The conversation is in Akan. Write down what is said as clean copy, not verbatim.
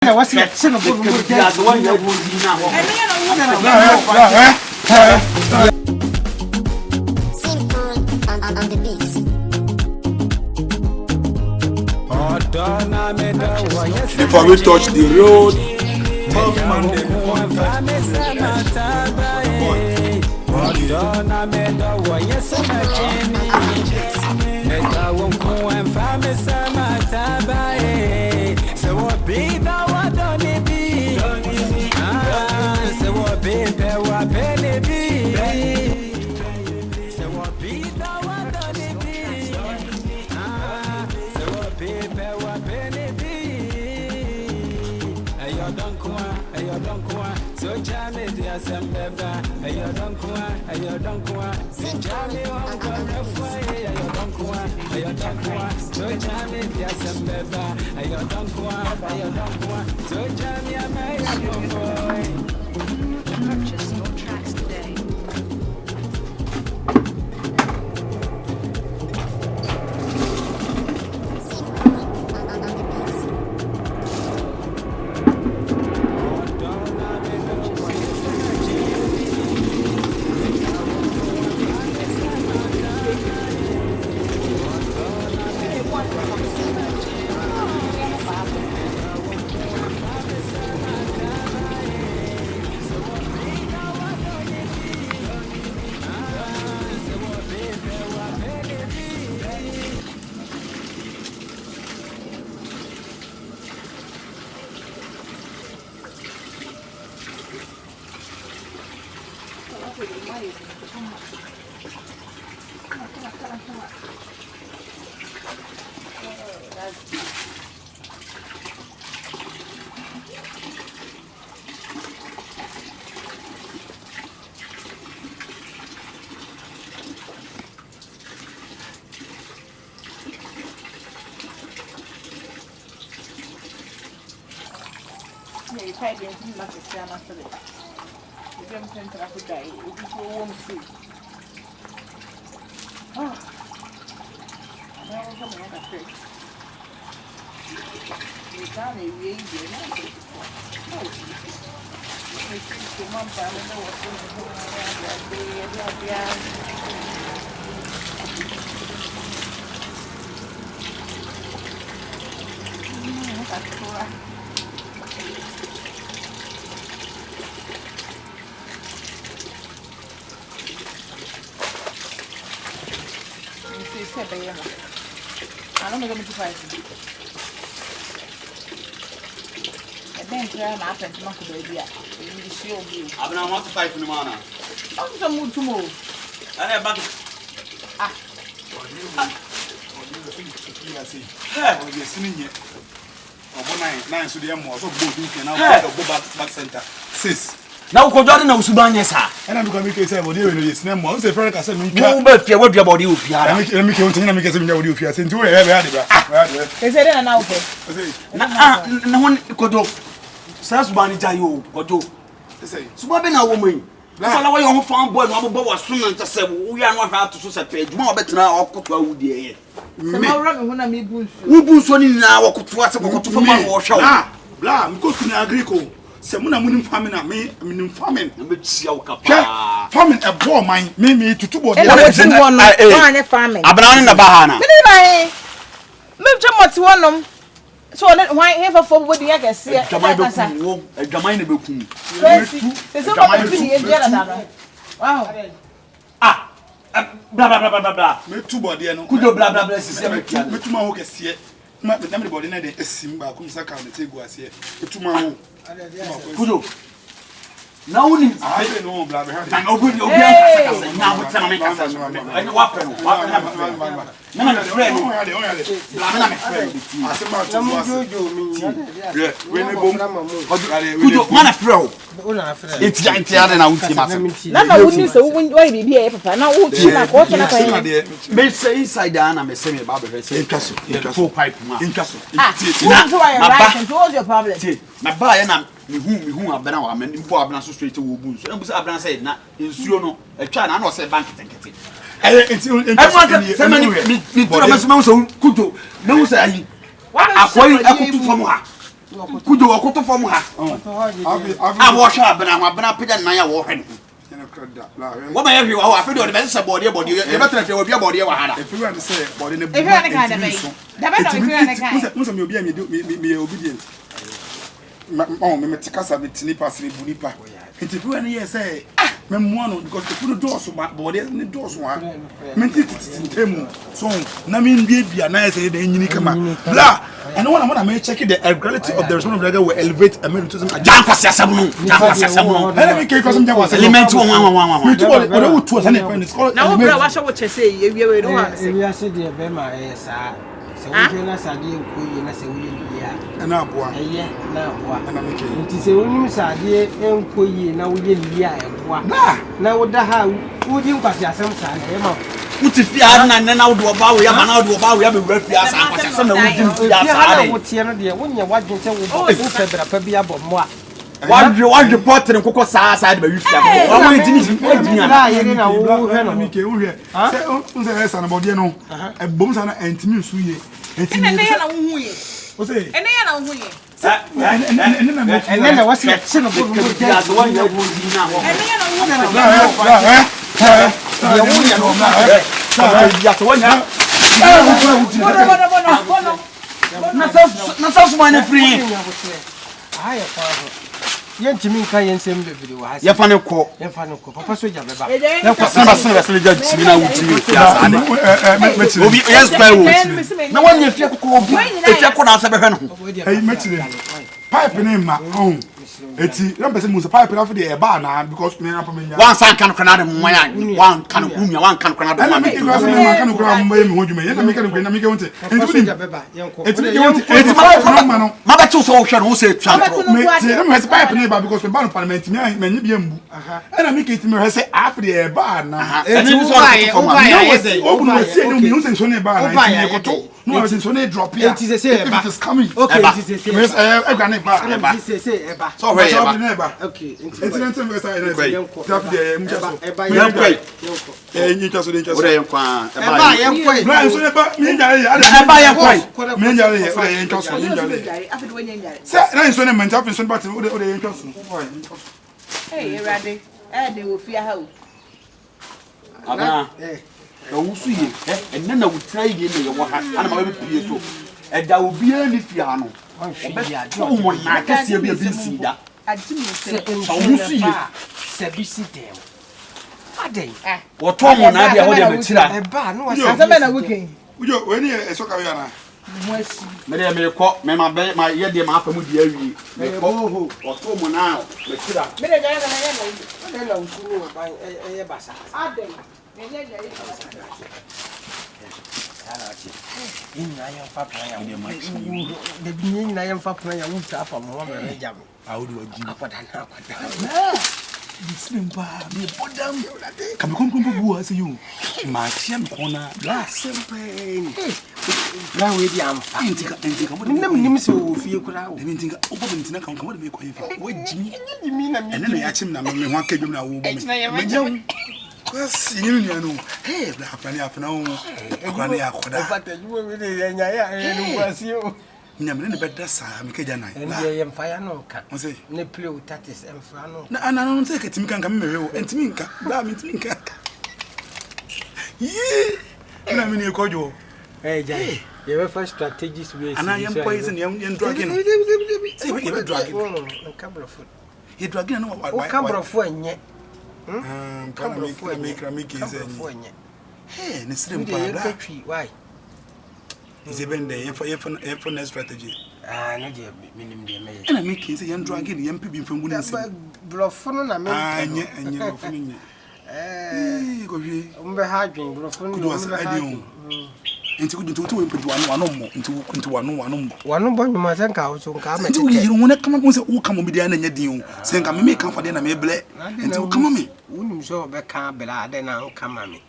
What's that? Sing a book. If I will touch the road, Purchase your tracks today. You tried to make a stand after it. You don't think I could die. It is so warm too. Oh, I never come on that trick. You can't even do that. Oh, I think the mom probably know what's going on around there. I don't know what to find. I think I'm not going to make a baby. I'm not want to fight in the morning. I'm some mood to move. I have back. Now, go down in Subanya, sir. And I'm going to say, well, you know, it's name was a friend. I said, No, but you what your body will be. let me continue to get some of you. I said, do it. They said, and now, No one could do. Sasbani Jayo, or do. Subabina woman. That's all I want farm boy. No more was soon to say, we are not how to such a page. More better now, or could go dear. some more rubber when I meet Bush. Who boots one in now, or could watch a to for my wash out. Blah, because to agree. Semuna munim famine na me minim famine Na me tia wo kapa. Famine e bo man me to two body. And I see one no farming. Abana na bahana. Me dey me chamoti wonom. So why here for body ya ga see. Jamai be kum wo, jamai na be kum. They say what between you there that. Wow. Ah. Blah blah blah blah blah. Me two body no. Kudo blah blah blah sisi me tia. Me two ma wo kese. Na me body na dey esim ba kum saka na tegu ase. Me two ma wo. Kudo. Na woni. I don't know blah blah. Na obi kasa na wo tena me kasa. Ai wa pe no. Wa pe na. Na na friend no. Blah na me friend. Asema to was. We ne bom. Kudo mana friend. Eti anti ade na wuti ma se. Na woni se wo bibi e papa na wo chi na ko tena kwa. Me say inside ana me say me ba be say. Inkaso. Full pipe ma. Inkaso. What's your problem? Na ba ya na mihu abena wa mani mpo abena so straight wo bu nso na bu say abena say na nsuo no atwa na na say bank tenkete Enti say mani mi tura masema so kudo na wo say ayi akoyi akutu fam ha kujo wakoto fam ha wash abena pega nan ya wo hwe wo ma yehwe wo afede o de be se body e betra fe obi body e wa hada if you want to say body ne if you want to kind of da be no if you want to kind mo me obi a me obedient me tikasa be tini pass me bunipa if you want to say me mo no because if you do so body ne do so ha me tititemu so na me bia na say dey nyini kama bla and when I may check the quality of the response of the will elevate a meritism. Jampas Yasamu, Jampas Yasamu. Let me give you some element 1. We do what any is called. now, what I would say, if you don't want to say, we are said, dear Bema, so we can say, and I say, we are an apple. Now, and I'm making it is a woman's idea, and Koyi, now we didn't hear now, what the how would you pass your some side? Uti na na do ba we ma na do ba we be refi asa akwasa na wudi ya sa wo tie no de wonya wadwen se wo bo febra pa bia bo mo a wadwe portrait nkokọ sa de ba wi fia wa wa jini na yere na wo hwe no mi ke wo hwe se unse esa na body no e bom sa na entimi su ye entimi na na wo hu ye o se ene ya na wo hu ye ene na wasi se no bo ya so wan ya wo jini na ho ene ya na wo na ya wo ya no ya so wan ya na sa so man free aya kwa yentimi nka yensem bebiri wa hasi ya fa ne ko papa soja beba na kwa sa ja timi na wuti ya sa ne obi yes by wo na wan ya fia ko obi e fia ko na sa be hwe no hey mechire pipe ne ma on eti na pese mu se pipe na for the eba na because me na pa me nya wan san kan kana de mwan ya wan kan umia wan kan kana de mwan me because me ma kan kura mwa me hodwuma ye na me kan kura na me ke wonte soja beba yenko eti ma no ma ba tu so wo hwe no se twa me ti na me se pipe ne ba because me ba no parliament me nyi bia mbu na me ke ti me se after the eba na eti wo ba ye obu no se no me unse so ne ba na eti e koto no se so ne drop ya eti se eba it is coming okay eti se me e gba ne ba eba so hwe eba okay eti nante me sa eba tap de mu jaso eba nyi jaso de jaso wo de yenkwa eba yenkwa bra so ne ba me njare eba yenkwa me njare ye o ye jaso ye njare afi do wenye njare se na so ne man tap so ne ba o de ye jaso eh erade de wo fia ha o abana na wusu ye enne na wutra ye ne ye wo ha ana ma be pie so eda obi ani fia no obe mo na kase bi si da adimi se so wusu ye se bi si dem adai wo to mo na dia wo de metira eba no asaba na weekend ujo we ni e so ka ya na mo asi me de me ko me ma be ma ye de ma afa mu dia wi me ko wo to mo na metira me de jara na ya na na usuru ba e basa adai me nye jara Inna ya papa ya de binyi na ya papa ya wuta afa mo ma me jam awudi wa ji akwada Muslim ba me bodam kam kom bu ase you ma tiam kona la sempen la we di amfa entika mo nim se wo fie kura wo de entika obo entina kan kam de me ko yefa wo jimi na mi ene na ya chim na me ho akadwum na wo bo me kwasi ni no hey bla afani afana wo akwani akoda fata juwe we de nya ya no kwasi o nyamene ne beda saa me keja nan ende ye mfa ya no ka o say ne play tatis emfa no na no say ketimi kan kam me we wo entimi nka bla me entimi nka yi na me ne kojo jai ye we first strategies we ana yam poison yam drug in say we be drug no camera food ye drug in no wa camera food enye camera food make enye hey ne srim pa bla why is even there for next strategy no je minim de me ena make say yan drug in yam pibi mfangu ne nsem blofo no na me enye blofo nye go hwe mbe ha dwen blofo no do asa adi enti ku dinto we pedi wano mo enti wano bo nyuma senka wo so nka enti wo yiro wona kama ko se wo kama bi dia na nya din o senka me ka fa de na me ble enti wo kama me wonim so be ka bela de na wo kama me